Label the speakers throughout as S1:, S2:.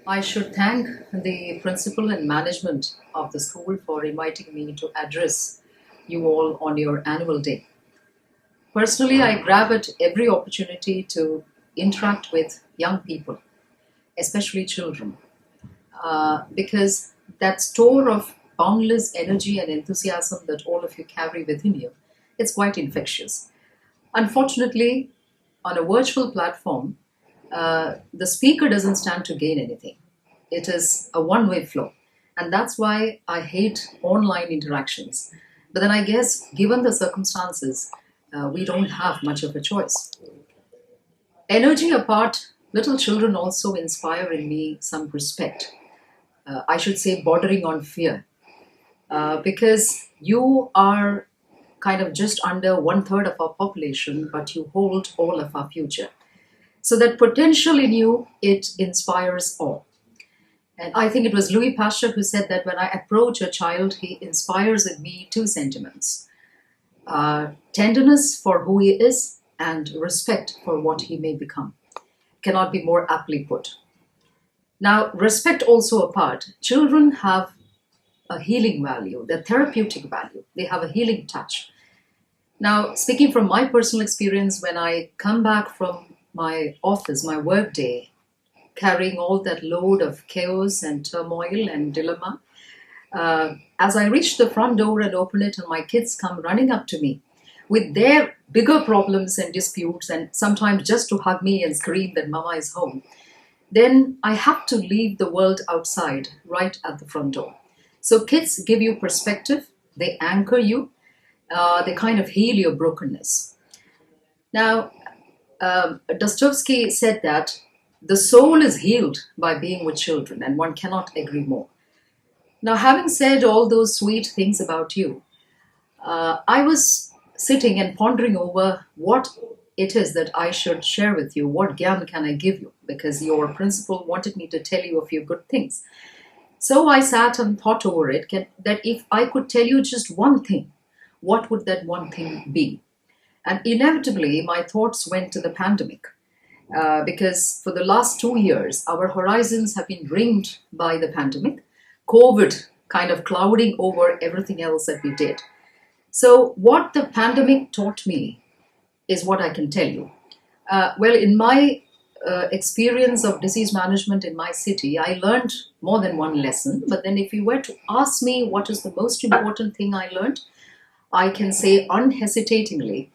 S1: I should thank the principal and management of the school for inviting me to address you all on your annual day. Personally, I grab at every opportunity to interact with young people, especially children, because that store of boundless energy and enthusiasm that all of you carry within you, it's quite infectious. Unfortunately, on a virtual platform, the speaker doesn't stand to gain anything. It is a one way flow. And that's why I hate online interactions. But then I guess, given the circumstances, we don't have much of a choice. Energy apart, little children also inspire in me some respect. I should say, bordering on fear, because you are kind of just under one third of our population, but you hold all of our future. So that potential in you, it inspires awe. And I think it was Louis Pasteur who said that when I approach a child, he inspires in me two sentiments: tenderness for who he is and respect for what he may become. Cannot be more aptly put. Now, respect also apart, children have a healing value, the therapeutic value. They have a healing touch. Now, speaking from my personal experience, when I come back from my office, my work day, carrying all that load of chaos and turmoil and dilemma, as I reach the front door and open it, and my kids come running up to me with their bigger problems and disputes, and sometimes just to hug me and scream that Mama is home, then I have to leave the world outside right at the front door. So kids give you perspective, they anchor you, they kind of heal your brokenness. Now, Dostoevsky said that the soul is healed by being with children, and one cannot agree more. Now, having said all those sweet things about you, I was sitting and pondering over what it is that I should share with you. What gyan can I give you? Because your principal wanted me to tell you a few good things. So I sat and thought over it that if I could tell you just one thing, what would that one thing be? And inevitably, my thoughts went to the pandemic. Because for the last 2 years, our horizons have been ringed by the pandemic, COVID kind of clouding over everything else that we did. So, what the pandemic taught me is what I can tell you. Well, in my experience of disease management in my city, I learned more than one lesson. But then, if you were to ask me what is the most important thing I learned, I can say unhesitatingly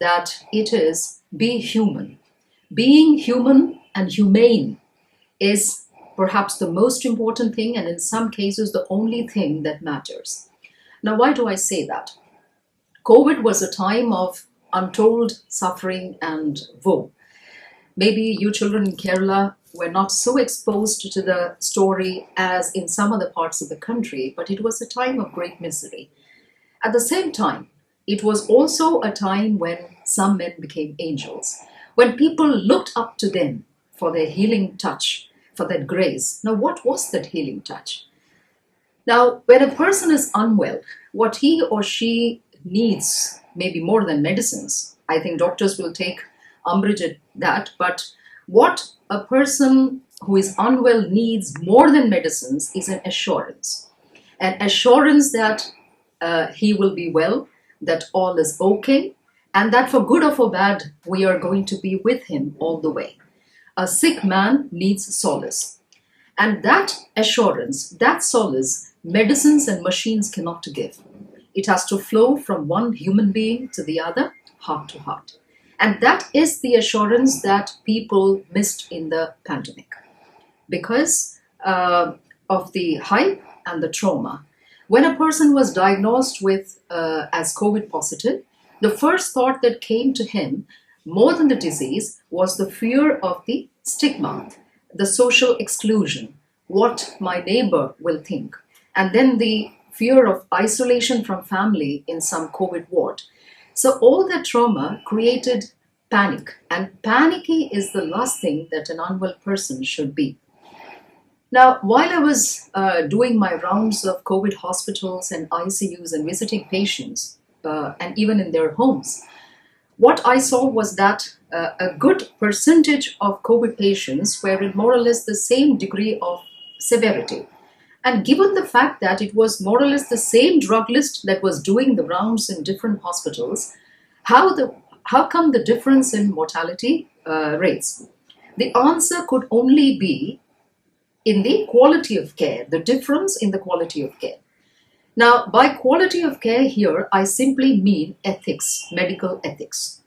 S1: that it is be human. Being human and humane is perhaps the most important thing, and in some cases, the only thing that matters. Now, why do I say that? COVID was a time of untold suffering and woe. Maybe you children in Kerala were not so exposed to the story as in some other parts of the country, but it was a time of great misery. At the same time, it was also a time when some men became angels, when people looked up to them for their healing touch, for that grace. Now, what was that healing touch? Now, when a person is unwell, what he or she needs maybe more than medicines. I think doctors will take umbrage at that, but what a person who is unwell needs more than medicines is an assurance that he will be well, that all is okay, and that for good or for bad, we are going to be with him all the way. A sick man needs solace. And that assurance, that solace, medicines and machines cannot give. It has to flow from one human being to the other, heart to heart. And that is the assurance that people missed in the pandemic because of the hype and the trauma. When a person was diagnosed with as COVID positive, the first thought that came to him, more than the disease, was the fear of the stigma, the social exclusion, what my neighbor will think, and then the fear of isolation from family in some COVID ward. So all that trauma created panic, and panicky is the last thing that an unwell person should be. Now, while I was doing my rounds of COVID hospitals and ICUs and visiting patients, and even in their homes, what I saw was that a good percentage of COVID patients were in more or less the same degree of severity. And given the fact that it was more or less the same drug list that was doing the rounds in different hospitals, how come the difference in mortality rates? The answer could only be in the quality of care, the difference in the quality of care. Now, by quality of care here, I simply mean ethics, medical ethics.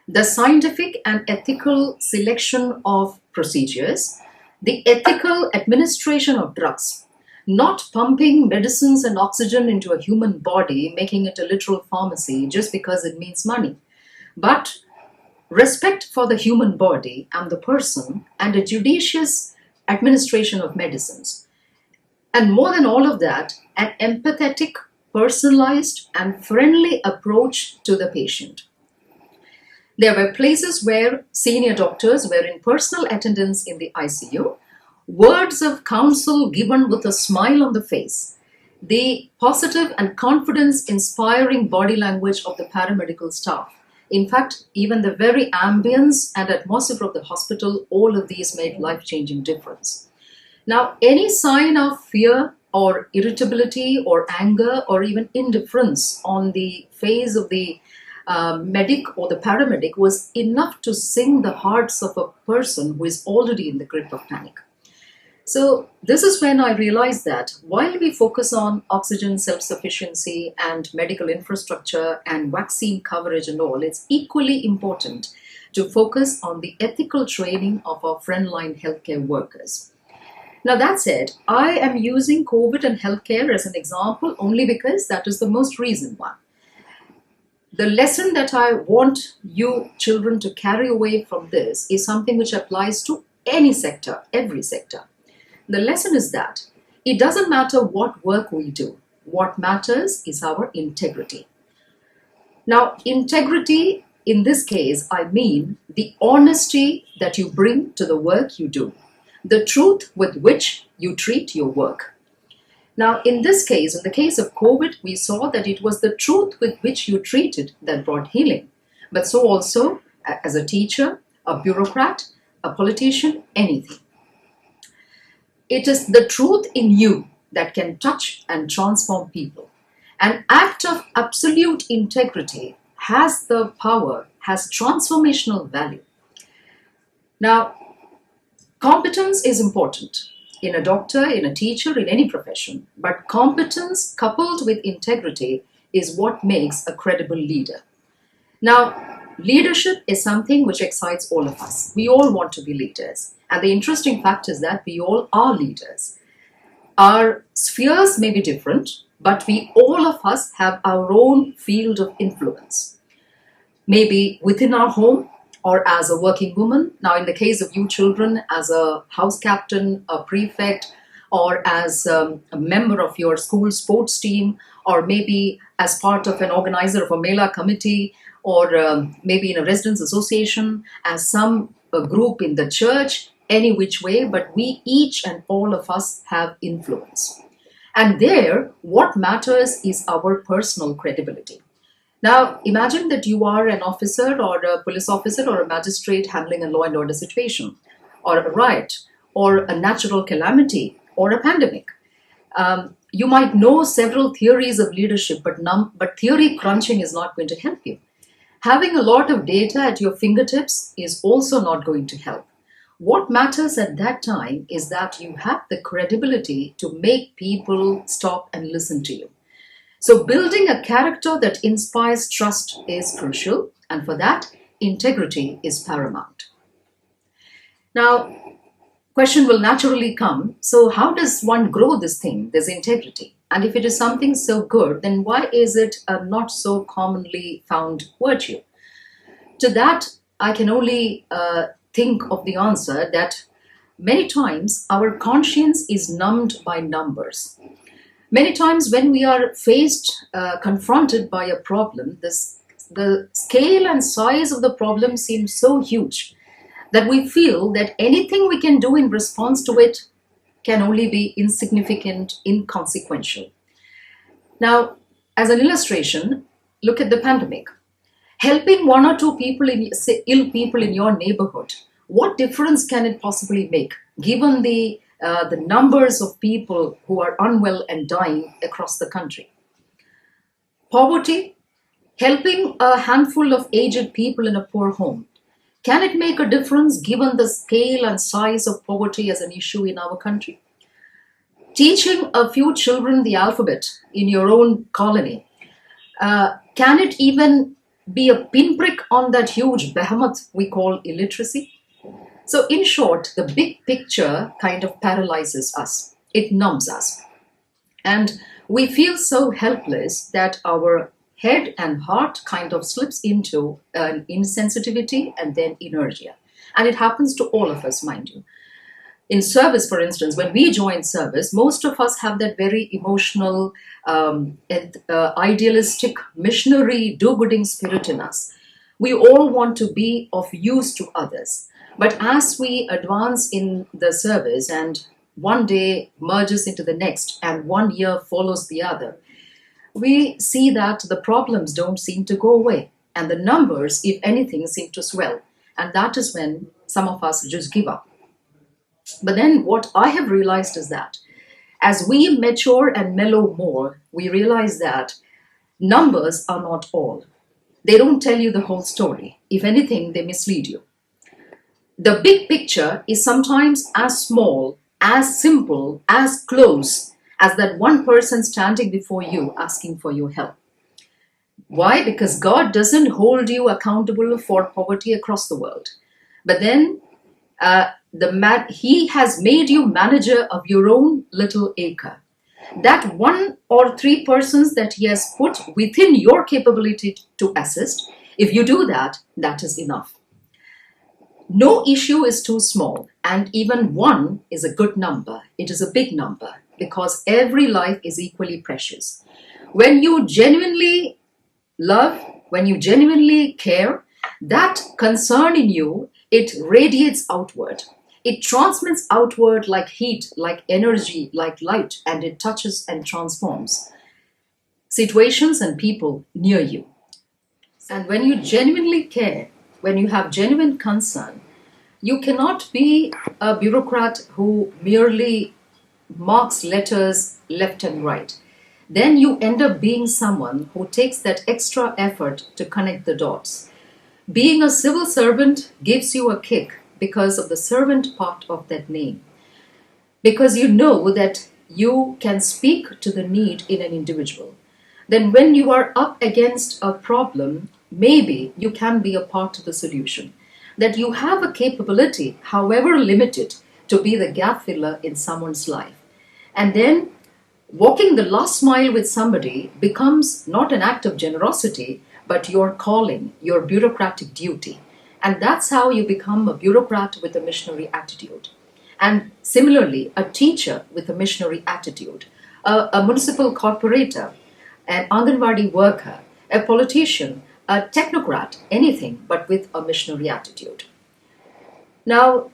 S1: The scientific and ethical selection of procedures, the ethical administration of drugs, not pumping medicines and oxygen into a human body, making it a literal pharmacy just because it means money, but respect for the human body and the person and a judicious administration of medicines. And more than all of that, an empathetic, personalized, and friendly approach to the patient. There were places where senior doctors were in personal attendance in the ICU, words of counsel given with a smile on the face, the positive and confidence-inspiring body language of the paramedical staff. In fact, even the very ambience and atmosphere of the hospital, all of these made life-changing difference. Now, any sign of fear or irritability or anger or even indifference on the face of the medic or the paramedic was enough to sink the hearts of a person who is already in the grip of panic. So this is when I realized that while we focus on oxygen self-sufficiency and medical infrastructure and vaccine coverage and all, it's equally important to focus on the ethical training of our frontline healthcare workers. Now that said, I am using COVID and healthcare as an example only because that is the most recent one. The lesson that I want you children to carry away from this is something which applies to any sector, every sector. The lesson is that it doesn't matter what work we do. What matters is our integrity. Now, integrity in this case, I mean the honesty that you bring to the work you do, the truth with which you treat your work. Now, in this case, in the case of COVID, we saw that it was the truth with which you treated that brought healing. But so also as a teacher, a bureaucrat, a politician, anything. It is the truth in you that can touch and transform people. An act of absolute integrity has the power, has transformational value. Now, competence is important in a doctor, in a teacher, in any profession. But competence coupled with integrity is what makes a credible leader. Now, leadership is something which excites all of us. We all want to be leaders. And the interesting fact is that we all are leaders. Our spheres may be different, but we all of us have our own field of influence. Maybe within our home or as a working woman. Now, in the case of you children, as a house captain, a prefect, or as a member of your school sports team, or maybe as part of an organizer of a Mela committee, or maybe in a residents association, as some group in the church, any which way, but we each and all of us have influence. And there, what matters is our personal credibility. Now, imagine that you are an officer or a police officer or a magistrate handling a law and order situation, or a riot, or a natural calamity, or a pandemic. You might know several theories of leadership, but theory crunching is not going to help you. Having a lot of data at your fingertips is also not going to help. What matters at that time is that you have the credibility to make people stop and listen to you. So building a character that inspires trust is crucial, and for that, integrity is paramount. Now, question will naturally come, so how does one grow this thing, this integrity? And if it is something so good, then why is it a not so commonly found virtue? To that, I can only think of the answer that many times our conscience is numbed by numbers. Many times when we are confronted by a problem, the scale and size of the problem seems so huge that we feel that anything we can do in response to it can only be insignificant, inconsequential. Now, as an illustration, look at the pandemic. Helping one or two people in, say, ill people in your neighborhood, what difference can it possibly make, given the numbers of people who are unwell and dying across the country? Poverty, helping a handful of aged people in a poor home, can it make a difference given the scale and size of poverty as an issue in our country? Teaching a few children the alphabet in your own colony, can it even be a pinprick on that huge behemoth we call illiteracy? So, in short, the big picture kind of paralyzes us, it numbs us. And we feel so helpless that our head and heart kind of slips into an insensitivity and then inertia. And it happens to all of us, mind you. In service, for instance, when we join service, most of us have that very emotional, idealistic, missionary, do-gooding spirit in us. We all want to be of use to others. But as we advance in the service and one day merges into the next and 1 year follows the other, we see that the problems don't seem to go away. And the numbers, if anything, seem to swell. And that is when some of us just give up. But then what I have realized is that as we mature and mellow more, we realize that numbers are not all. They don't tell you the whole story. If anything, they mislead you. The big picture is sometimes as small, as simple, as close as that one person standing before you asking for your help. Why? Because God doesn't hold you accountable for poverty across the world. But then He has made you manager of your own little acre. That 1 or 3 persons that He has put within your capability to assist, if you do that, that is enough. No issue is too small, and even 1 is a good number. It is a big number because every life is equally precious. When you genuinely love, when you genuinely care, that concern in you, it radiates outward. It transmits outward like heat, like energy, like light, and it touches and transforms situations and people near you. And when you genuinely care, when you have genuine concern, you cannot be a bureaucrat who merely marks letters left and right. Then you end up being someone who takes that extra effort to connect the dots. Being a civil servant gives you a kick because of the servant part of that name. Because you know that you can speak to the need in an individual. Then when you are up against a problem, maybe you can be a part of the solution. That you have a capability, however limited, to be the gap filler in someone's life. And then walking the last mile with somebody becomes not an act of generosity, but your calling, your bureaucratic duty. And that's how you become a bureaucrat with a missionary attitude. And similarly, a teacher with a missionary attitude, a municipal corporator, an Anganwadi worker, a politician, a technocrat, anything but with a missionary attitude. Now,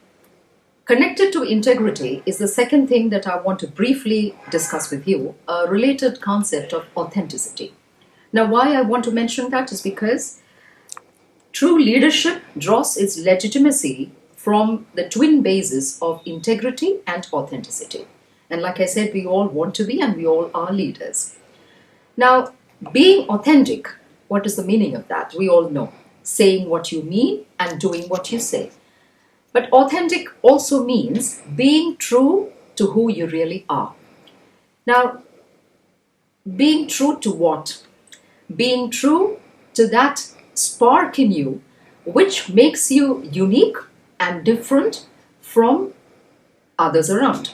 S1: connected to integrity is the second thing that I want to briefly discuss with you, a related concept of authenticity. Now, why I want to mention that is because true leadership draws its legitimacy from the twin bases of integrity and authenticity. And like I said, we all want to be and we all are leaders. Now, being authentic, what is the meaning of that? We all know. Saying what you mean and doing what you say. But authentic also means being true to who you really are. Now, being true to what? Being true to that spark in you which makes you unique and different from others around.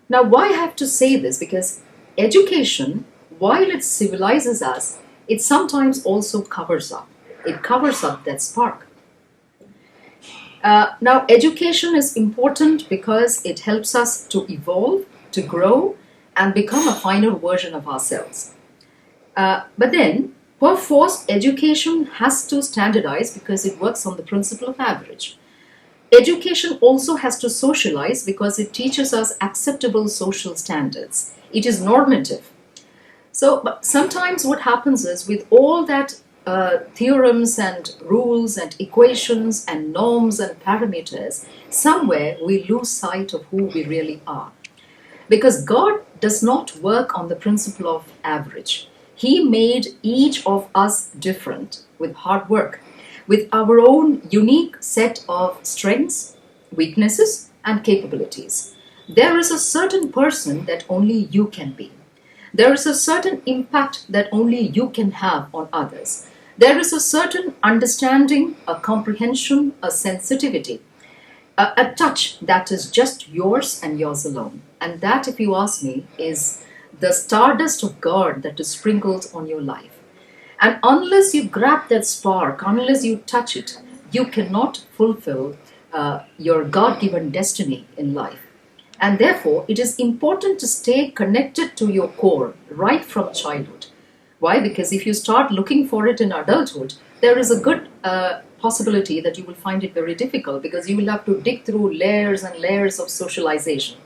S1: Now, why I have to say this? Because education, while it civilizes us, it sometimes also covers up. It covers up that spark. Now, education is important because it helps us to evolve, to grow, and become a finer version of ourselves. But then, perforce, education has to standardize because it works on the principle of average. Education also has to socialize because it teaches us acceptable social standards. It is normative. So, but sometimes what happens is with all that theorems and rules and equations and norms and parameters, somewhere we lose sight of who we really are. Because God does not work on the principle of average. He made each of us different with hard work, with our own unique set of strengths, weaknesses, and capabilities. There is a certain person that only you can be. There is a certain impact that only you can have on others. There is a certain understanding, a comprehension, a sensitivity, a touch that is just yours and yours alone. And that, if you ask me, is the stardust of God that is sprinkled on your life. And unless you grab that spark, unless you touch it, you cannot fulfill your God given destiny in life. And therefore, it is important to stay connected to your core right from childhood. Why? Because if you start looking for it in adulthood, there is a good possibility that you will find it very difficult because you will have to dig through layers and layers of socialization.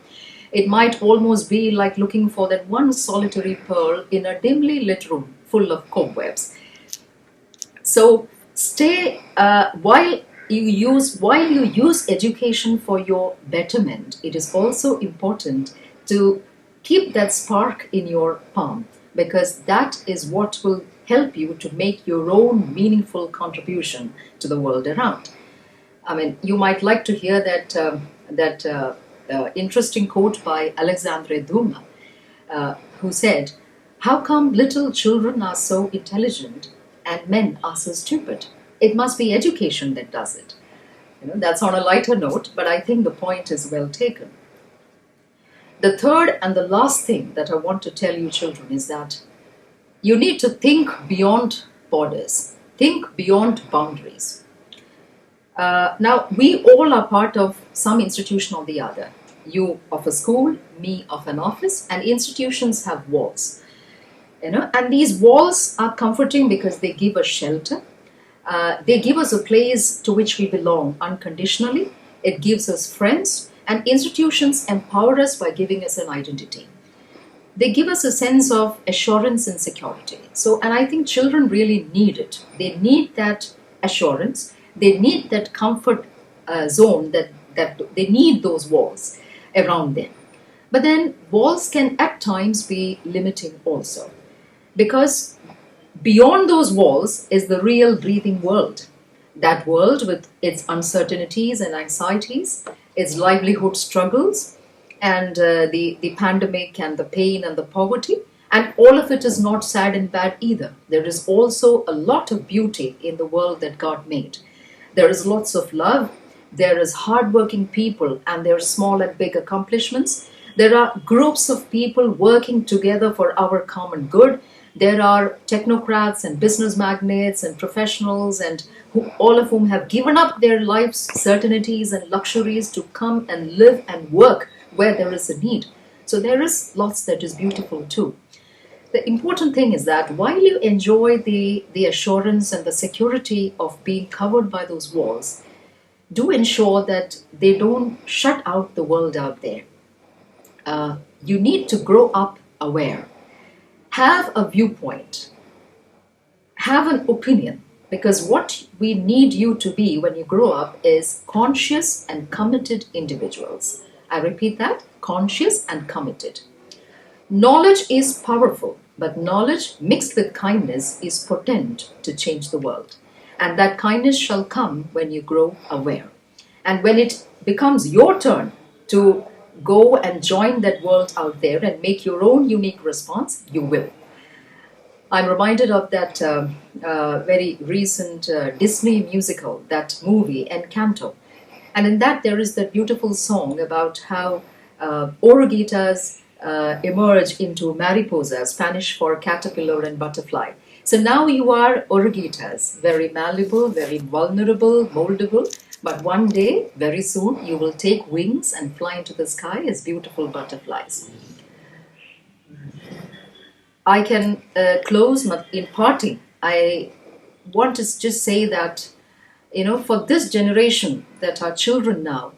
S1: It might almost be like looking for that one solitary pearl in a dimly lit room full of cobwebs. So stay while you use education for your betterment. It is also important to keep that spark in your palm because that is what will help you to make your own meaningful contribution to the world around. I mean, you might like to hear that interesting quote by Alexandre Dumas, who said, "How come little children are so intelligent and men are so stupid? It must be education that does it." That's on a lighter note, but I think the point is well taken. The third and the last thing that I want to tell you, children, is that you need to think beyond borders, think beyond boundaries. Now, we all are part of some institution or the other. You of a school, me of an office, and institutions have walls. And these walls are comforting because they give us shelter. They give us a place to which we belong unconditionally. It gives us friends, and institutions empower us by giving us an identity. They give us a sense of assurance and security. So, and I think children really need it. They need that assurance. They need that comfort zone, that they need those walls around them. But then walls can at times be limiting also, because beyond those walls is the real breathing world. That world with its uncertainties and anxieties, its livelihood struggles, and the pandemic and the pain and the poverty. And all of it is not sad and bad either. There is also a lot of beauty in the world that God made. There is lots of love. There is hardworking people and their small and big accomplishments. There are groups of people working together for our common good. There are technocrats and business magnates and professionals and all of whom have given up their life's certainties and luxuries to come and live and work where there is a need. So there is lots that is beautiful too. The important thing is that while you enjoy the assurance and the security of being covered by those walls, do ensure that they don't shut out the world out there. You need to grow up aware. Have a viewpoint. Have an opinion. Because what we need you to be when you grow up is conscious and committed individuals. I repeat that, conscious and committed. Knowledge is powerful, but knowledge mixed with kindness is potent to change the world. And that kindness shall come when you grow aware. And when it becomes your turn to go and join that world out there and make your own unique response, you will. I'm reminded of that very recent Disney musical, that movie, Encanto. And in that, there is that beautiful song about how oruguitas emerge into mariposas, Spanish for caterpillar and butterfly. So now you are oruguitas, very malleable, very vulnerable, moldable. But one day, very soon, you will take wings and fly into the sky as beautiful butterflies. I can close in parting. I want to just say that, for this generation that are children now,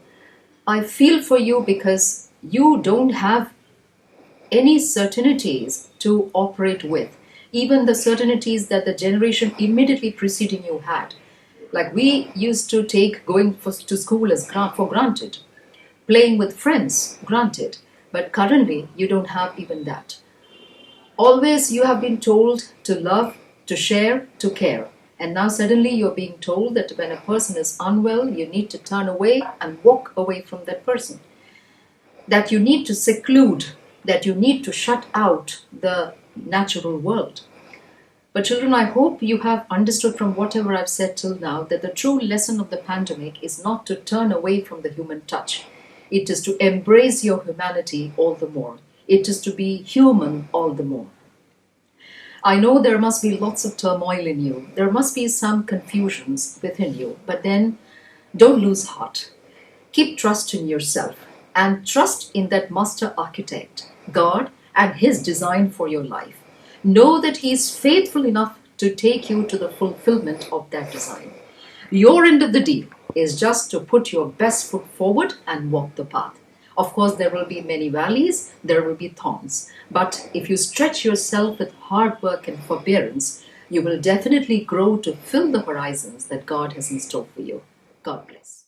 S1: I feel for you because you don't have any certainties to operate with. even the certainties that the generation immediately preceding you had. Like we used to take to school as for granted, playing with friends granted, but currently you don't have even that. Always you have been told to love, to share, to care. And now suddenly you're being told that when a person is unwell, you need to turn away and walk away from that person. That you need to seclude, that you need to shut out the natural world. But children, I hope you have understood from whatever I've said till now that the true lesson of the pandemic is not to turn away from the human touch. It is to embrace your humanity all the more. It is to be human all the more. I know there must be lots of turmoil in you. There must be some confusions within you. But then don't lose heart. Keep trust in yourself and trust in that master architect, God, and his design for your life. Know that he is faithful enough to take you to the fulfillment of that design. Your end of the deal is just to put your best foot forward and walk the path. Of course, there will be many valleys, there will be thorns. But if you stretch yourself with hard work and forbearance, you will definitely grow to fill the horizons that God has in store for you. God bless.